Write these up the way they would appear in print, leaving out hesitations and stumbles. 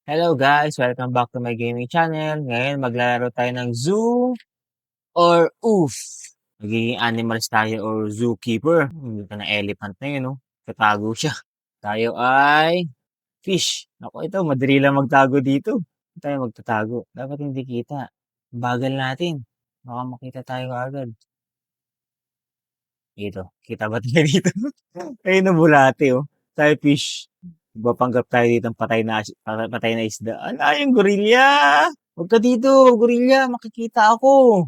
Hello guys! Welcome back to my gaming channel. Ngayon maglalaro tayo ng Zoo or Oof. Magiging animals tayo or zookeeper. Hindi ka na elephant na yun, no? Tatago siya. Tayo ay fish. Ako ito, madali lang magtago dito. Hindi tayo magtatago. Dapat hindi kita. Bagal natin. Baka makita tayo agad. Dito. Kita ba tayo dito? Ayun na bulate, oh. Tayo fish. Magpapanggap tayo dito ng patay na isda. Ala, yung gorilla! Huwag ka dito, gorilla. Makikita ako.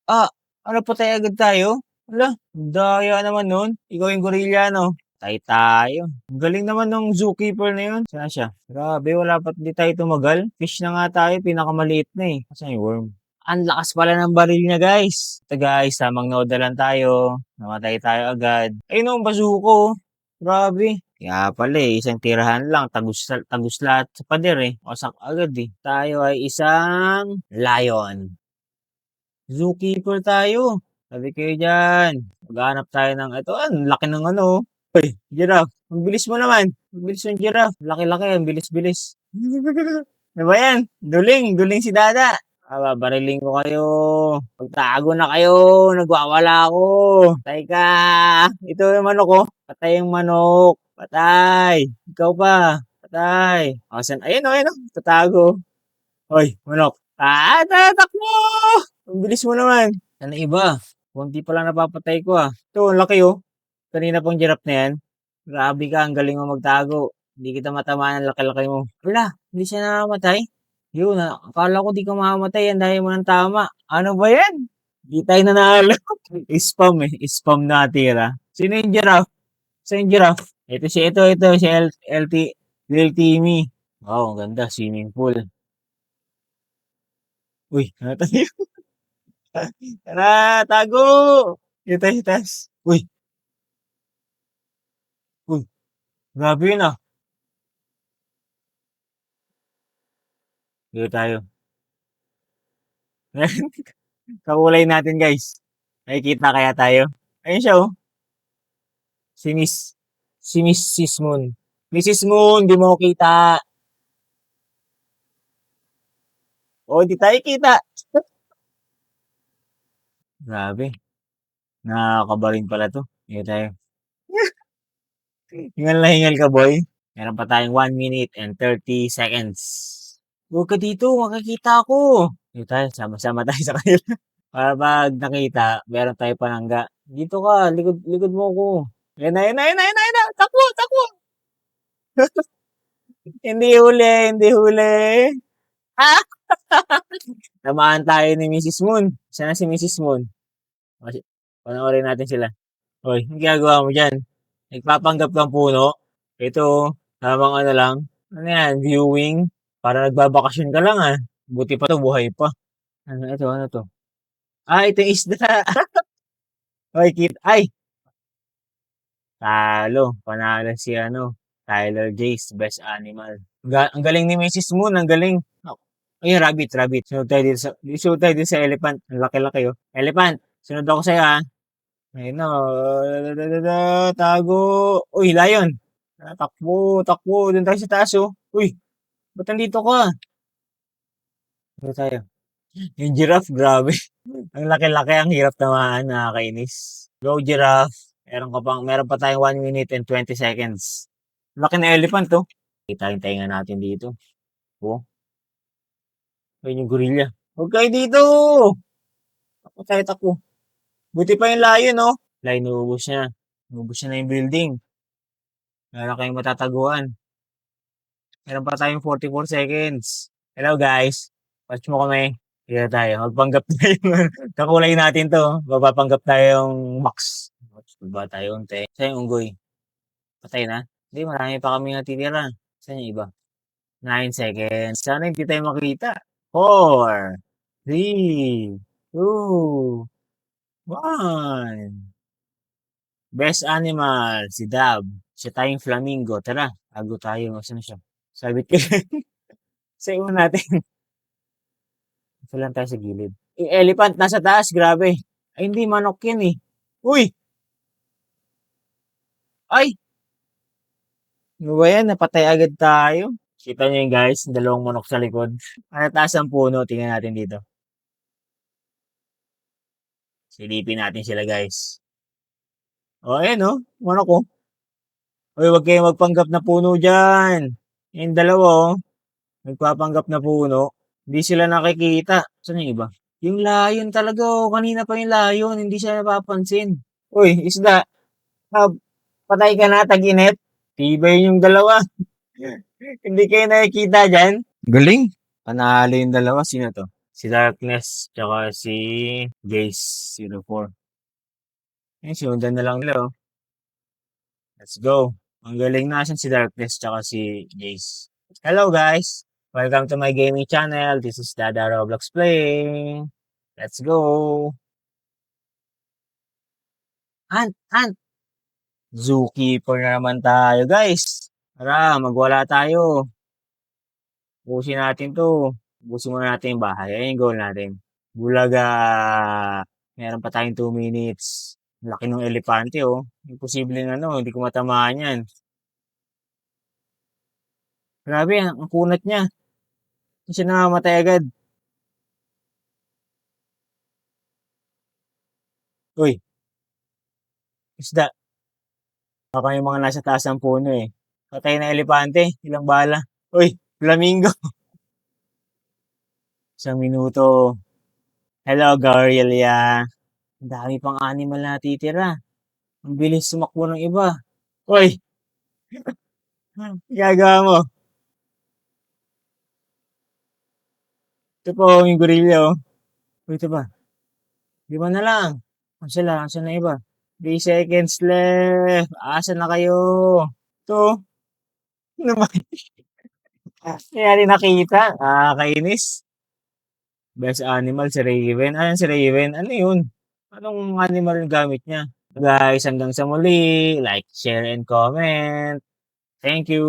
Ah, ano patay agad tayo? Ala, daya naman nun. Ikaw yung gorilla, no? Patay tayo. Ang galing naman ng zookeeper na yun. Saan siya? Grabe, wala pa di tayo tumagal. Fish na nga tayo, pinakamaliit na eh. Saan yung worm? Ang lakas pala ng baril niya, guys. Ito guys, tamang noda lang tayo. Namatay tayo agad. Ayun ang bazuko. Grabe. Kaya pala eh, isang tirahan lang, tagus lahat sa pader eh. Wasak agad eh. Tayo ay isang lion. Zookeeper tayo. Sabi kayo dyan. Maghanap tayo ng, ito, ang laki ng ano. Uy, giraffe. Ang bilis mo naman. Ang bilis yung giraffe. Laki-laki, ang bilis-bilis. Ano ba yan? Duling si Dada. Bariling ko kayo. Magtago na kayo. Nagwawala ako. Patay ka. Ito yung manok ko. Patay yung manok. Patay. Ikaw pa. Patay. Asan? Ayun o, ayun o. Tatago. Hoy, manok. Tatakbo! Ang bilis mo naman. Ano iba? Kunti pa lang napapatay ko ah. Ito, ang laki oh. Kanina pang giraffe na yan. Grabe ka, ang galing mo magtago. Hindi kita matamaan ang laki-laki mo. Wala, hindi siya namamatay. Yun, akala ko di ka mamamatay. Ang dahil mo ng tama. Ano ba yan? Di tayo nanalo. Spam eh. Spam na tira. Sino yung giraffe? Sino yung giraffe? Ito si Lil Timmy. Wow, ang ganda. Swimming pool. Uy, ano tayo? Tara, tago! Dito tayo sa taas. Uy, uy, grabe yun ah. Dito tayo. Kakulay natin guys. Nakikita kaya tayo? Ayun siya oh. Si Miss, si Mrs. Moon. Mrs. Moon, di mo ko kita. Oh, di tayo kita. Grabe. Nakakabarin pala to. Dito tayo. Hingal na hingal ka boy. Meron pa tayong 1 minute and 30 seconds. Huwag ka dito, makikita ako. Dito tayo, sama-sama tayo sa kanila. Para 'pag nakita, meron tayong panangga. Dito ka, likod mo ako. Ayan na. Takbo, takbo. Hindi huli. Ah! Tamaan tayo ni Mrs. Moon. Sana si Mrs. Moon. Kasi, panoorin natin sila. Hoy, anong ginagawa mo dyan? Nagpapanggap kang puno. Ito, habang ano lang. Ano yan, viewing. Para nagbabakasyon ka lang ah. Buti pa to, buhay pa. Ano to? Ah, ito yung isda. Hoy, ay, talo, panalo si ano, Tyler Jace, best animal. Ang galing ni Mrs. Moon, ang galing. Oh, ayun, rabbit. Sunod tayo dito sa elephant. Ang laki-laki oh. Elephant, sunod ako sa'yo ah. Ayun na, tago. Uy, lion. Takbo. Doon tayo sa taas oh. Uy, ba't nandito ka? Dito tayo. Yung giraffe, grabe. Ang laki-laki, ang hirap naman, nakakainis. Go giraffe. Meron pa tayong 1 minute and 20 seconds. Laki na elephant to. Kita yung tainga natin dito. Oh, ayun yung gorilla. Huwag kayo dito! Takbo. Buti pa yung lion, no? Lion, naubos niya. Naubos niya na yung building. Wala na kayong matataguan. Meron pa tayong 44 seconds. Hello, guys. Watch mo kami. Kaya tayo. Magpanggap tayo. Kakulay natin to. Mapapanggap tayong max. Watch ba tayo unti. Saan yung unggoy? Patay na? Hindi, marami pa kami natitira. Saan yung iba? 9 seconds. Sana hindi tayo makita. 4, 3, 2, 1. Best animal, si Dab. Siya tayong flamingo. Tara, tago tayo. Saan siya? Sabit ka. Sa una natin. Ito lang tayo sa gilid. Yung elephant, nasa taas. Grabe. Ay, hindi. Manok yan eh. Uy! Ay! Ano ba yan? Napatay agad tayo. Kita niyo yun guys, yung dalawang manok sa likod. Ang taas ang puno, tingnan natin dito. Silipin natin sila guys. O, ayan o, manok o. Uy, huwag kayong magpanggap na puno dyan. Yung dalawa o, nagpapanggap na puno. Hindi sila nakikita. Saan yung iba? Yung layon talaga o, kanina pa yung layon, hindi siya napapansin. Uy, isda, ah, patay ka na, tag-init. Tibay yung dalawa. Hindi kayo nakikita dyan. Galing. Panalo yung dalawa. Sino to? Si Darkness, tsaka si Jace 04. Eh, sundan na lang nila, oh. Let's go. Ang galing nasan si Darkness, tsaka si Jace. Hello, guys. Welcome to my gaming channel. This is Dada Roblox playing. Let's go. Ant. Zookeeper na naman tayo, guys. Tara, magwala tayo. Ubusin natin to. Ubusin muna natin yung bahay. Ayan yung goal natin. Bulaga. Meron pa tayong 2 minutes. Laki ng elepante, oh. Imposible na, no, hindi ko matamaan yan. Grabe, ang kunat niya. Hindi siya namamatay agad. Uy, isda. Baka yung mga nasa taas ng puno, eh. Patay na elepante. Ilang bala. Uy, flamingo. Isang minuto. Hello, Gaurilia. Ang dami pang animal na natitira. Ang bilis sumakbo ng iba. Uy, gagawa mo. Ito po, yung gorilla, oh. Uy, ito ba? Lima na lang. Ang sila, asan na iba? 3 seconds left. Asan na kayo? Ito, naman. Kaya rin nakita. Kainis. Best animal, si Raven. Ayan si Raven. Ano yun? Anong animal yung gamit niya? Guys, hanggang sa muli. Like, share, and comment. Thank you.